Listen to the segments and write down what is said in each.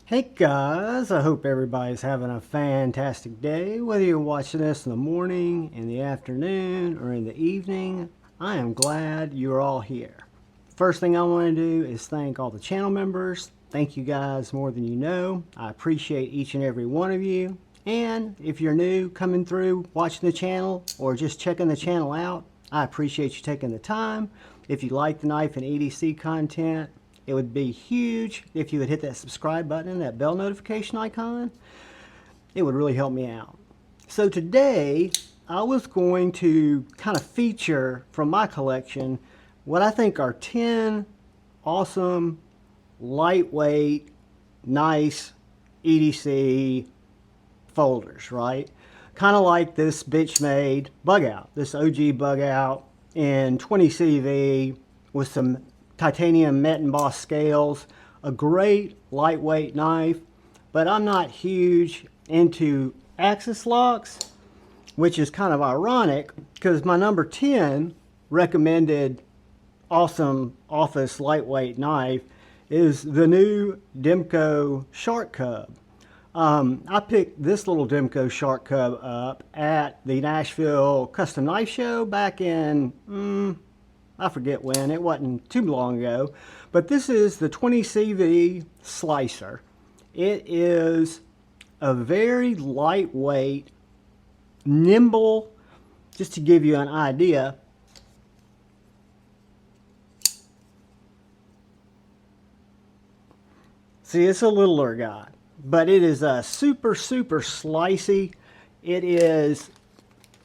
Hey guys, I hope everybody's having a fantastic day. Whether you're watching this in the morning, in the afternoon, or in the evening, I am glad you're all here. First thing I want to do is thank all the channel members. Thank you guys more than you know. I appreciate each and every one of you. And if you're new, coming through, watching the channel, or just checking the channel out, I appreciate you taking the time. If you like the knife and EDC content, it would be huge if you would hit that subscribe button and that bell notification icon. It would really help me out. So today, I was going to kind of feature from my collection what I think are 10 awesome, lightweight, nice EDC folders, right? Kind of like this bitch-made bug out, this OG bug out in 20 CV with some titanium met embossed scales. A great lightweight knife, but I'm not huge into axis locks, which is kind of ironic because my number 10 recommended awesome office lightweight knife is the new Demco Shark Cub. I picked this little Demco Shark Cub up at the Nashville Custom Knife Show back in I forget when, it wasn't too long ago, but this is the 20 CV slicer. It is a very lightweight, nimble, just to give you an idea, see, it's a littler guy, but it is a super slicey. It is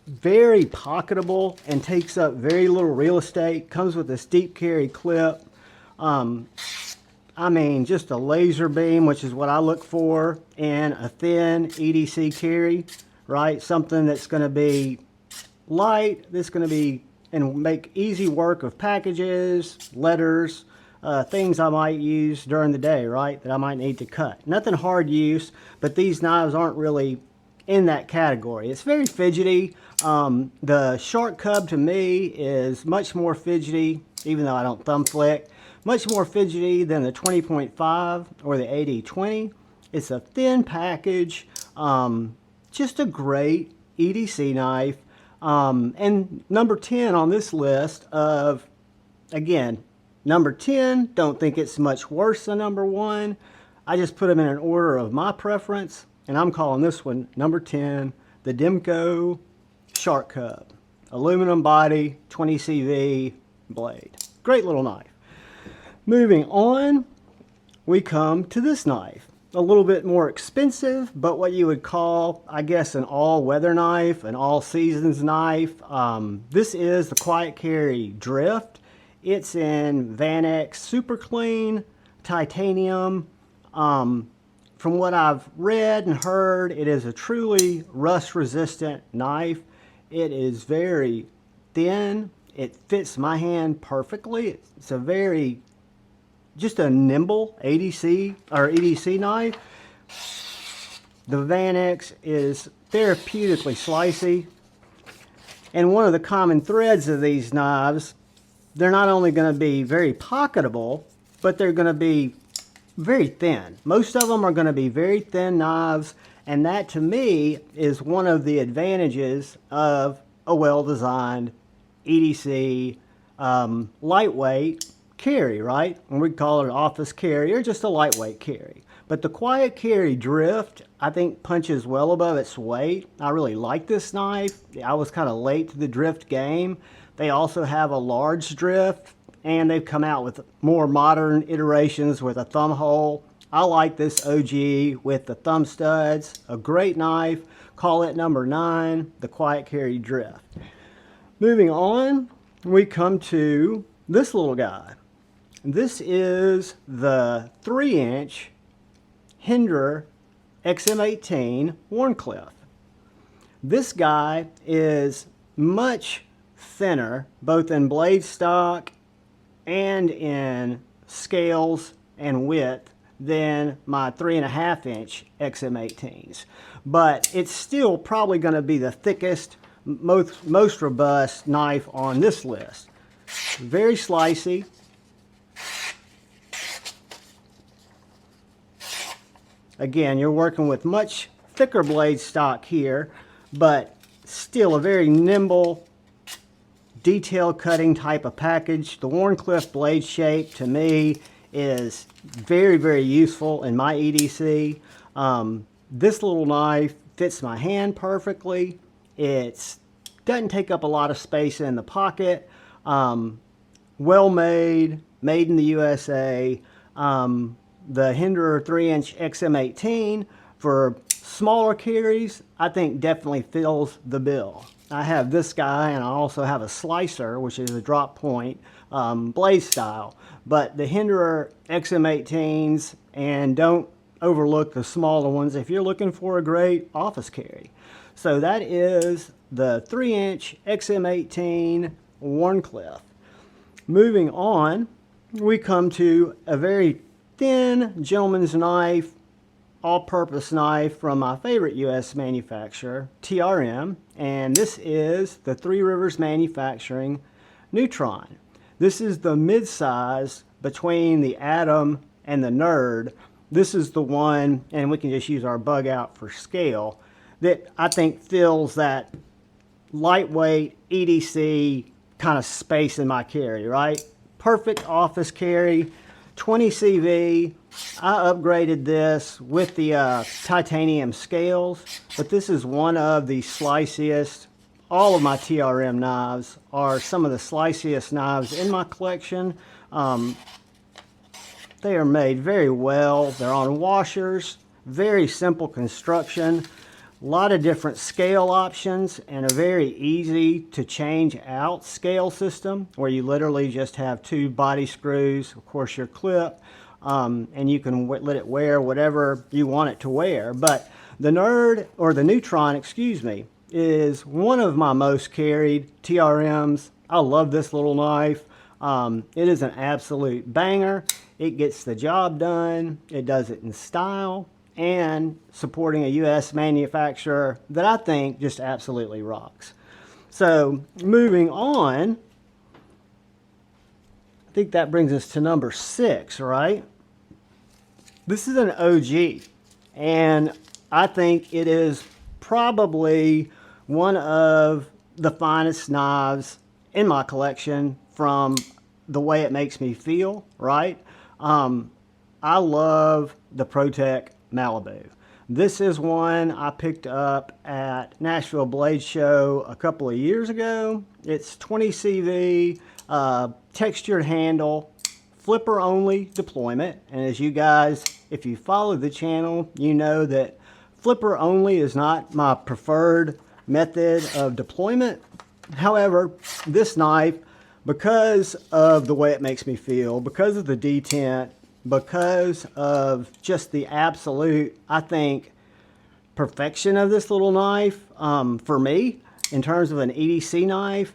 very pocketable and takes up very little real estate. Comes with a steep carry clip. I mean, just a laser beam, which is what I look for in a thin EDC carry, right? Something that's going to be light, that's going to be and make easy work of packages, letters, things I might use during the day, right? That I might need to cut. Nothing hard use, but these knives aren't really in that category. It's very fidgety. The Shark Cub to me is much more fidgety, even though I don't thumb flick, much more fidgety than the 20.5 or the AD20. It's a thin package, just a great EDC knife. And number 10 on this list of, again, number 10, don't think it's much worse than number 1. I just put them in an order of my preference. And I'm calling this one number 10, the Demco Shark Cub. Aluminum body, 20 CV blade. Great little knife. Moving on, we come to this knife. A little bit more expensive, but what you would call, I guess, an all-weather knife, an all-seasons knife. This is the Quiet Cary Drift. It's in Van X Super Clean, titanium. From what I've read and heard, it is a truly rust-resistant knife. It is very thin. It fits my hand perfectly. It's a very, just a nimble ADC or EDC knife. The Van X is therapeutically slicey. And one of the common threads of these knives, they're not only going to be very pocketable, but they're going to be very thin. Most of them are going to be very thin knives, and that to me is one of the advantages of a well-designed EDC lightweight carry, right? And we call it an office carry or just a lightweight carry. But the Quiet Cary Drift, I think, punches well above its weight. I really like this knife. I was kind of late to the drift game. They also have a large drift, and they've come out with more modern iterations with a thumb hole. I like this OG with the thumb studs. A great knife. Call it number 9, the Quiet Cary Drift. Moving on, we come to this little guy. This is the 3-inch Hinderer XM18 Wharncliffe. This guy is much thinner, both in blade stock and in scales and width than my 3.5-inch XM18s. But it's still probably going to be the thickest, most robust knife on this list. Very slicey. Again, you're working with much thicker blade stock here, but still a very nimble, detail cutting type of package. The Wharncliffe blade shape to me is very, very useful in my EDC. This little knife fits my hand perfectly. It doesn't take up a lot of space in the pocket. Well made, made in the USA. The Hinderer 3-inch XM18 for smaller carries, I think definitely fills the bill. I have this guy, and I also have a slicer, which is a drop point blade style. But the Hinderer XM18s, and don't overlook the smaller ones if you're looking for a great office carry. So that is the 3-inch XM18 Wharncliffe. Moving on, we come to a very thin gentleman's knife, all-purpose knife from my favorite U.S. manufacturer, TRM, and this is the Three Rivers Manufacturing Neutron. This is the mid-size between the Atom and the Nerd. This is the one, and we can just use our bug out for scale, that I think fills that lightweight EDC kind of space in my carry, right? Perfect office carry, 20 CV. I upgraded this with the titanium scales, but this is one of the sliciest. All of my TRM knives are some of the sliciest knives in my collection. They are made very well. They're on washers, very simple construction, a lot of different scale options, and a very easy to change out scale system where you literally just have 2 body screws, of course your clip, and you can let it wear whatever you want it to wear. But the Nerd, or the Neutron, excuse me, is one of my most carried TRMs. I love this little knife. It is an absolute banger. It gets the job done. It does it in style, and supporting a U.S. manufacturer that I think just absolutely rocks. So moving on, I think that brings us to number 6, right? This is an OG, and I think it is probably one of the finest knives in my collection from the way it makes me feel, right? I love the Protek Malibu. This is one I picked up at Nashville Blade Show a couple of years ago. It's 20 CV, textured handle, flipper only deployment. And as you guys, if you follow the channel, you know that flipper only is not my preferred method of deployment. However, this knife, because of the way it makes me feel, because of the detent, because of just the absolute, I think, perfection of this little knife, for me, in terms of an EDC knife,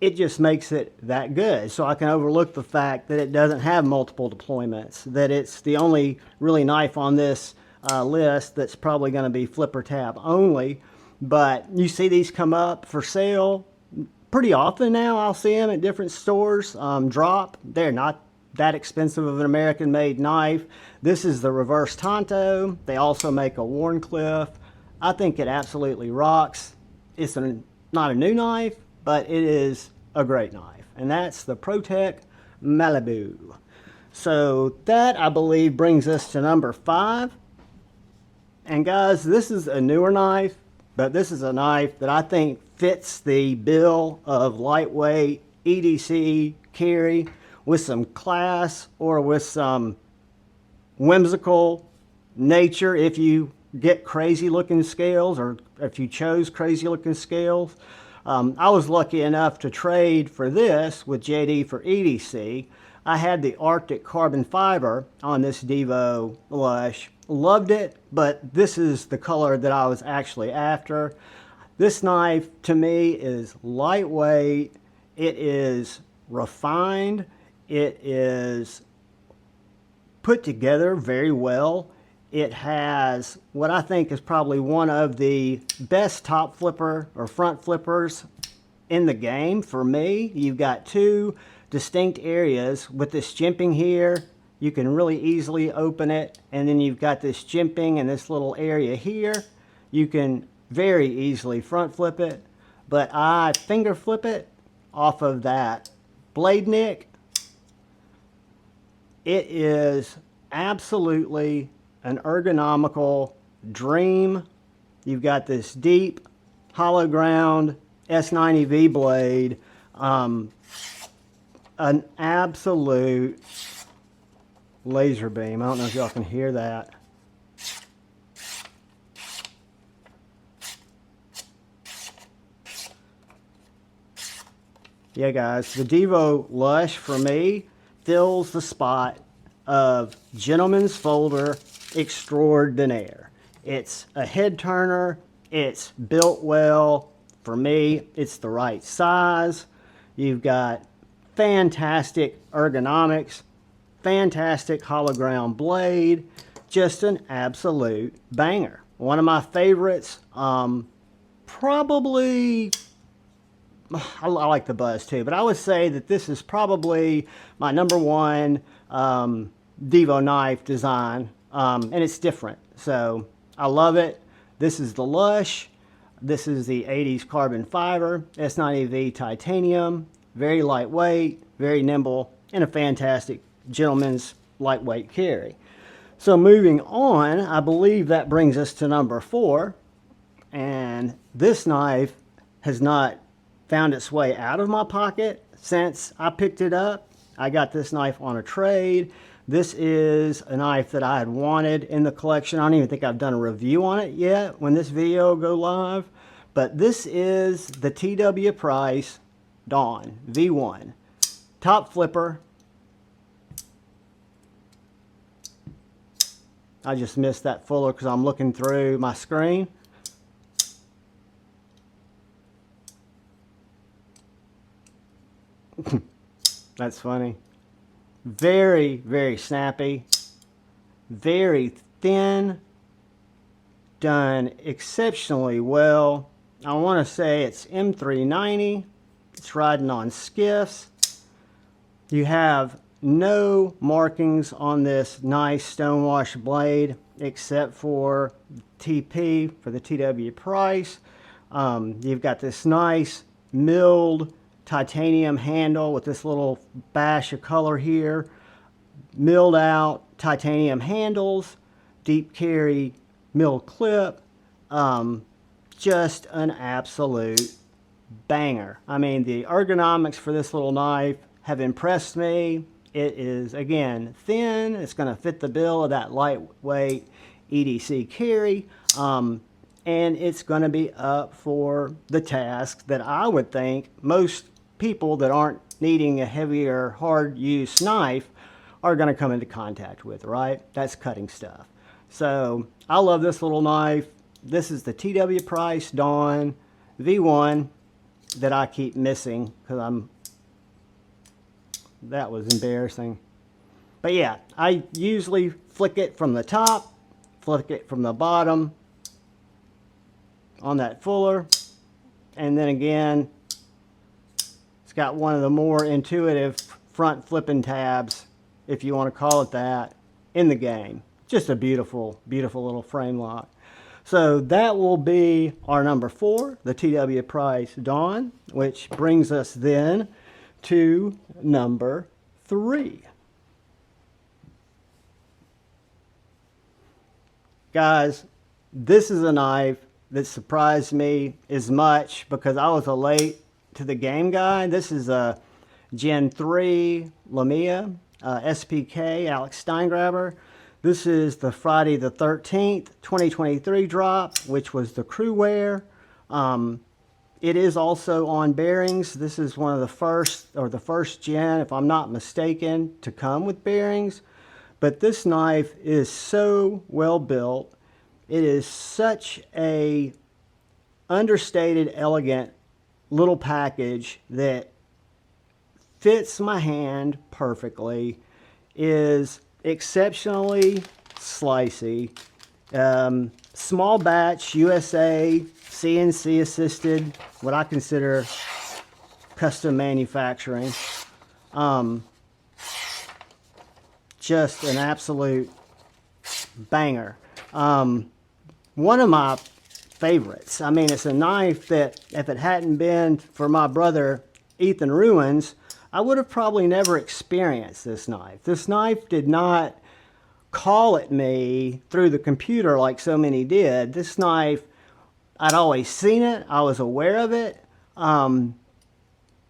it just makes it that good. So I can overlook the fact that it doesn't have multiple deployments, that it's the only really knife on this list that's probably going to be flipper tab only. But you see these come up for sale pretty often now. I'll see them at different stores drop. They're not that expensive of an American-made knife. This is the reverse Tonto. They also make a Wharncliffe. I think it absolutely rocks. It's not a new knife, but it is a great knife. And that's the Protek Malibu. So that, I believe, brings us to number 5. And guys, this is a newer knife, but this is a knife that I think fits the bill of lightweight EDC carry with some class, or with some whimsical nature if you get crazy looking scales, or if you chose crazy looking scales. I was lucky enough to trade for this with JD for EDC. I had the Arctic carbon fiber on this Divo Lush. Loved it, but this is the color that I was actually after. This knife to me is lightweight. It is refined. It is put together very well. It has what I think is probably one of the best top flipper or front flippers in the game for me. You've got 2 distinct areas with this jimping here. You can really easily open it, and then you've got this jimping and this little area here. You can very easily front flip it, but I finger flip it off of that blade nick. It is absolutely an ergonomical dream. You've got this deep hollow ground S90V blade, an absolute laser beam. I don't know if y'all can hear that. Yeah, guys, the DVO Lush for me fills the spot of gentleman's folder extraordinaire. It's a head turner. It's built well. For me, it's the right size. You've got fantastic ergonomics, fantastic hollow ground blade, just an absolute banger. One of my favorites, probably, I like the buzz too, but I would say that this is probably my #1 Divo knife design, and it's different. So I love it. This is the Lush. This is the 80s carbon fiber, S90V titanium, very lightweight, very nimble, and a fantastic gentleman's lightweight carry. So moving on, I believe that brings us to #4, and this knife has not found its way out of my pocket since I picked it up. I got this knife on a trade. This is a knife that I had wanted in the collection. I don't even think I've done a review on it yet when this video will go live. But this is the TW Price Dawn V1. Top flipper. I just missed that fuller because I'm looking through my screen. That's funny. Very, very snappy. Very thin. Done exceptionally well. I want to say it's M390. It's riding on skiffs. You have no markings on this nice stonewash blade except for TP for the TW Price. You've got this nice milled titanium handle with this little bash of color here. Milled out titanium handles, deep carry milled clip. Just an absolute banger. I mean, the ergonomics for this little knife have impressed me. It is, again, thin. It's going to fit the bill of that lightweight EDC carry. And it's going to be up for the task that I would think most people that aren't needing a heavier, hard-use knife are going to come into contact with, right? That's cutting stuff. So I love this little knife. This is the TW Price Dawn V1 that I keep missing because that was embarrassing. But yeah, I usually flick it from the top, flick it from the bottom on that fuller, and then again, it's got one of the more intuitive front flipping tabs, if you want to call it that, in the game. Just a beautiful, beautiful little frame lock. So that will be our #4, the TW Price Dawn, which brings us then to #3. Guys, this is a knife that surprised me as much because I was a late to the game guy. This is a Gen 3 Lamia, SPK Alex Steingraber. This is the Friday the 13th, 2023 drop, which was the crew wear. It is also on bearings. This is one of the first, or the first gen, if I'm not mistaken, to come with bearings. But this knife is so well built. It is such a understated, elegant little package that fits my hand perfectly, is exceptionally slicey, small batch USA CNC assisted, what I consider custom manufacturing. just an absolute banger. One of my favorites. I mean, it's a knife that if it hadn't been for my brother Ethan Ruins, I would have probably never experienced this knife. This knife did not call at me through the computer like so many did. This knife, I'd always seen it. I was aware of it.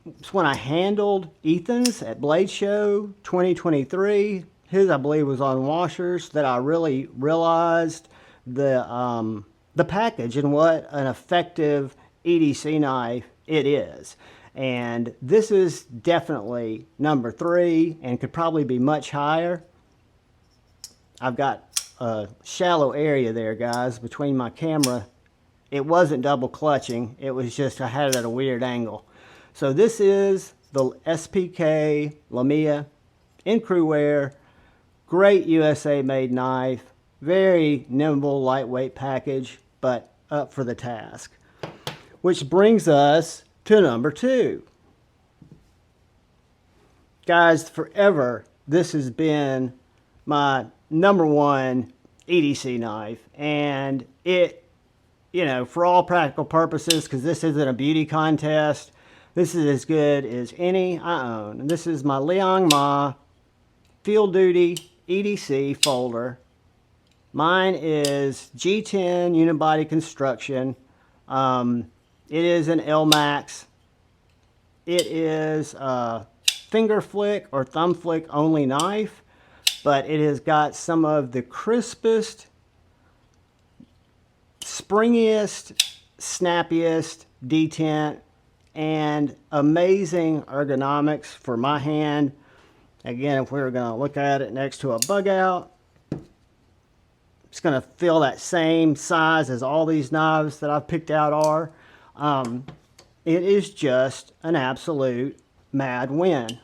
It's when I handled Ethan's at Blade Show 2023. His, I believe, was on washers, that I really realized the package and what an effective EDC knife it is. And this is definitely number 3 and could probably be much higher. I've got a shallow area there, guys, between my camera. It wasn't double clutching. It was just I had it at a weird angle. So this is the SPK Lamia in crew wear. Great USA made knife. Very nimble, lightweight package, but up for the task. Which brings us to number 2. Guys, forever, this has been my number 1 EDC knife. And it, you know, for all practical purposes, because this isn't a beauty contest, this is as good as any I own. And this is my Liong Field Duty EDC folder. Mine is G10 unibody construction. It is an LMAX. It is a finger flick or thumb flick only knife, but it has got some of the crispest, springiest, snappiest detent and amazing ergonomics for my hand. Again, if we were going to look at it next to a bug out, it's going to feel that same size as all these knives that I've picked out are. It is just an absolute mad win.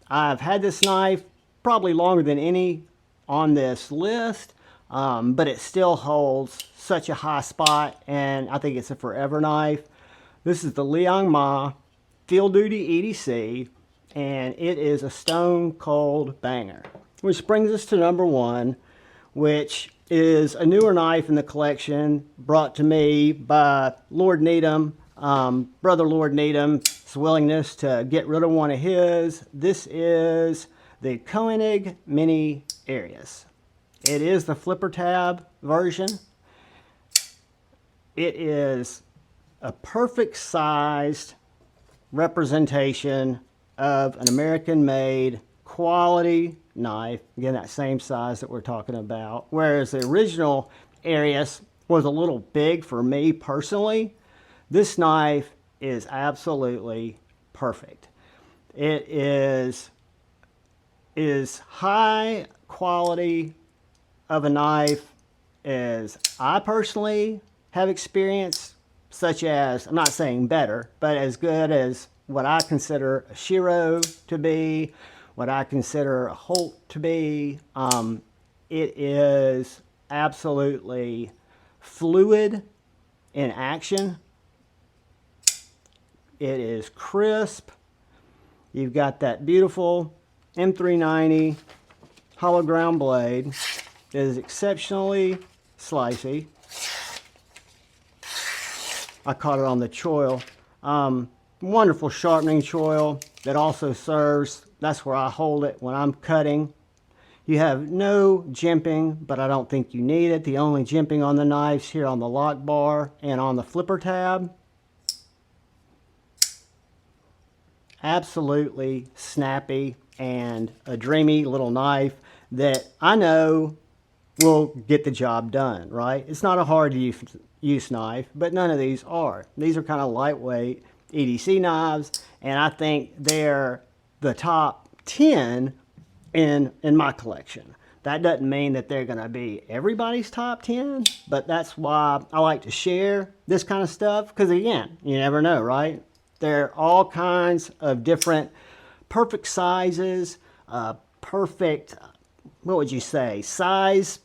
I've had this knife probably longer than any on this list, but it still holds such a high spot, and I think it's a forever knife. This is the Liong Field Duty EDC, and it is a stone cold banger. Which brings us to number 1, which is a newer knife in the collection brought to me by Lord Needham, Brother Lord Needham's willingness to get rid of one of his. This is the Koenig Mini Aries. It is the flipper tab version. It is a perfect sized representation of an American-made quality knife. Again, that same size that we're talking about. Whereas the original Aries was a little big for me personally, this knife is absolutely perfect. It is high quality of a knife as I personally have experienced, such as, I'm not saying better, but as good as what I consider a Shiro to be, what I consider a Holt to be. It is absolutely fluid in action. It is crisp. You've got that beautiful M390 hollow ground blade. It is exceptionally slicey. I caught it on the choil. Wonderful sharpening choil that also serves, that's where I hold it when I'm cutting. You have no jimping, but I don't think you need it. The only jimping on the knives here on the lock bar and on the flipper tab. Absolutely snappy and a dreamy little knife that I know will get the job done, right? It's not a hard use knife, but none of these are. These are kind of lightweight EDC knives, and I think they're the top 10 in my collection. That doesn't mean that they're going to be everybody's top 10, but that's why I like to share this kind of stuff, because again, you never know, right? There are all kinds of different perfect sizes, perfect, what would you say, size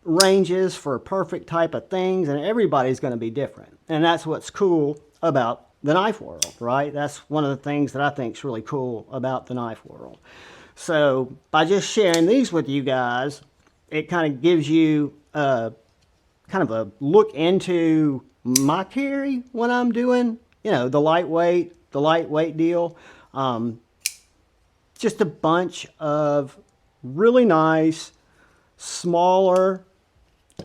ranges for perfect type of things, and everybody's going to be different. And that's what's cool about the knife world, right? That's one of the things that I think is really cool about the knife world. So by just sharing these with you guys, it kind of gives you kind of a look into my carry when I'm doing, you know, the lightweight deal. Just a bunch of really nice, smaller,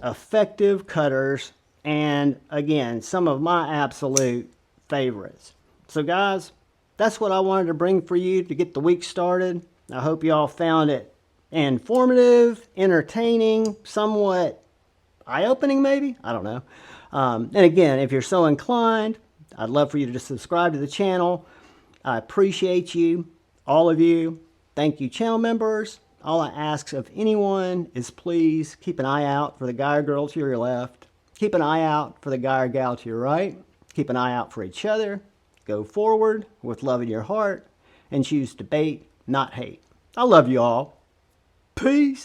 effective cutters, and again, some of my absolute favorites. So guys, that's what I wanted to bring for you to get the week started. I hope you all found it informative, entertaining, somewhat eye-opening maybe, I don't know. And again, if you're so inclined, I'd love for you to subscribe to the channel. I appreciate you, all of you. Thank you, channel members. All I ask of anyone is please keep an eye out for the guy or girl to your left. Keep an eye out for the guy or gal to your right. Keep an eye out for each other. Go forward with love in your heart and choose debate, not hate. I love you all. Peace.